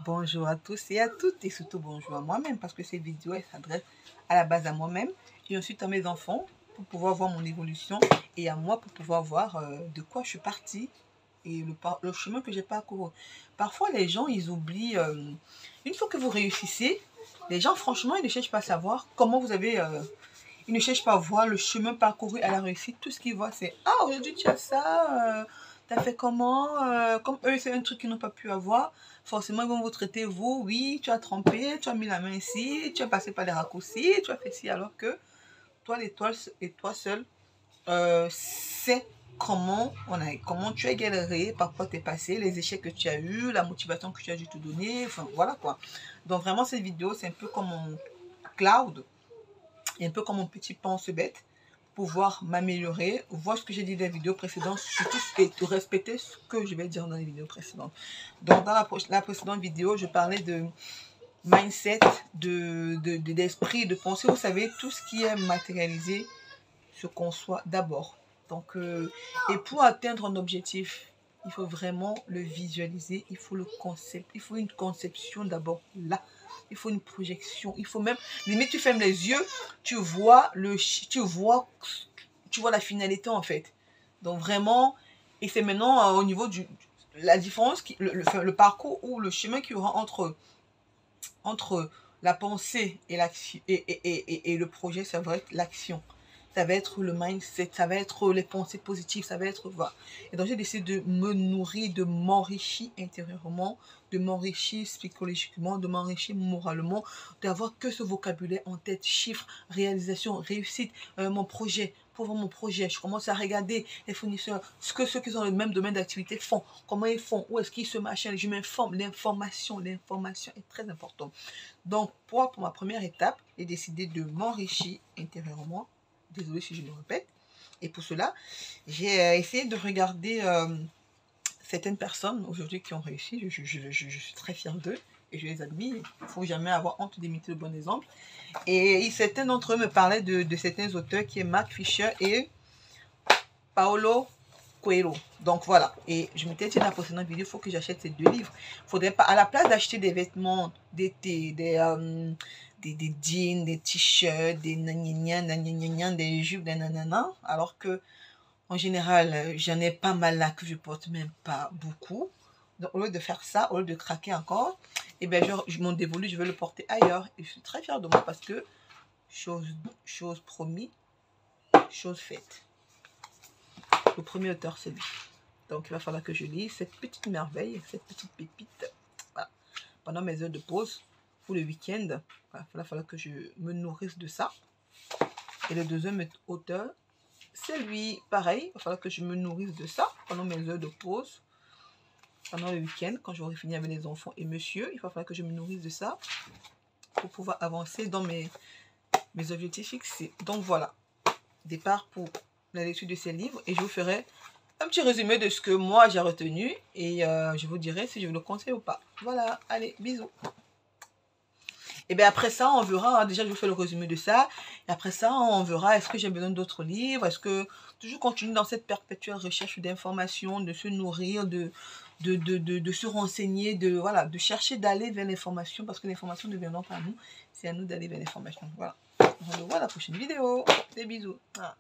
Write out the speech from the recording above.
Bonjour à tous et à toutes, et surtout bonjour à moi-même, parce que cette vidéo elle s'adresse à la base à moi-même et ensuite à mes enfants pour pouvoir voir mon évolution, et à moi pour pouvoir voir de quoi je suis partie et le chemin que j'ai parcouru. Parfois les gens ils oublient, une fois que vous réussissez, les gens franchement ils ne cherchent pas à savoir comment vous avez... ils ne cherchent pas à voir le chemin parcouru à la réussite. Tout ce qu'ils voient c'est: ah, aujourd'hui tu as ça, t'as fait comment, comme eux c'est un truc qu'ils n'ont pas pu avoir. Forcément, ils vont vous traiter, vous, oui, tu as trempé, tu as mis la main ici, tu as passé par des raccourcis, tu as fait ci, alors que toi, l'étoile et toi seul, c'est comment tu as galéré, par quoi tu es passé, les échecs que tu as eu, la motivation que tu as dû te donner, enfin, voilà quoi. Donc, vraiment, cette vidéo, c'est un peu comme mon cloud, et un peu comme mon petit pense-bête, pouvoir m'améliorer, voir ce que j'ai dit dans les vidéos précédentes, surtout et de respecter ce que je vais dire dans les vidéos précédentes. Donc dans la précédente vidéo, je parlais de mindset, d'esprit, de pensée. Vous savez, tout ce qui est matérialisé se conçoit d'abord. Donc, et pour atteindre un objectif, il faut vraiment le visualiser, il faut le concept, il faut une conception d'abord là. Il faut une projection, il faut même, limite tu fermes les yeux, tu vois la finalité en fait. Donc vraiment, et c'est maintenant au niveau la différence, le parcours ou le chemin qu'il y aura entre la pensée et l'action et le projet, ça va être l'action. Ça va être le mindset, ça va être les pensées positives, ça va être... Voilà. Et donc j'ai décidé de me nourrir, de m'enrichir intérieurement, de m'enrichir psychologiquement, de m'enrichir moralement, d'avoir que ce vocabulaire en tête: chiffres, réalisation, réussite, mon projet. Pour voir mon projet, je commence à regarder les fournisseurs, ce que ceux qui ont le même domaine d'activité font, comment ils font, où est-ce qu'ils se machinent, je m'informe. L'information est très importante. Donc, pour ma première étape, j'ai décidé de m'enrichir intérieurement. Désolée si je me répète. Et pour cela, j'ai essayé de regarder certaines personnes aujourd'hui qui ont réussi. Je suis très fière d'eux et je les admire. Il ne faut jamais avoir honte d'imiter le bon exemple. Et certains d'entre eux me parlaient de certains auteurs qui est Mark Fisher et Paulo Coelho. Donc voilà. Et je m'étais dit dans la précédente vidéo, il faut que j'achète ces deux livres. Faudrait pas, à la place d'acheter des vêtements d'été, des jeans, des t-shirts, des nanana, des jupes, des nanana, alors que en général, j'en ai pas mal là que je porte même pas beaucoup. Donc au lieu de faire ça, au lieu de craquer encore, et bien mon dévolu, je vais le porter ailleurs. Et je suis très fière de moi parce que chose promis, chose faite. Le premier auteur, c'est lui. Donc il va falloir que je lise cette petite merveille, cette petite pépite, voilà, pendant mes heures de pause ou le week-end. Voilà, il va falloir que je me nourrisse de ça. Et le deuxième auteur, c'est lui, pareil, il va falloir que je me nourrisse de ça pendant mes heures de pause, pendant le week-end, quand j'aurai fini avec les enfants et monsieur, il va falloir que je me nourrisse de ça pour pouvoir avancer dans mes objectifs fixés. Donc voilà, départ pour la lecture de ces livres, et je vous ferai un petit résumé de ce que moi j'ai retenu, et je vous dirai si je vous le conseille ou pas. Voilà, allez, bisous. Et bien après ça, on verra, déjà je vous fais le résumé de ça, et après ça, on verra est-ce que j'ai besoin d'autres livres, est-ce que toujours continuer dans cette perpétuelle recherche d'informations, de se nourrir, de se renseigner, voilà, de chercher d'aller vers l'information, parce que l'information ne viendra pas à nous, c'est à nous d'aller vers l'information. Voilà, on se revoit à la prochaine vidéo, des bisous. Voilà.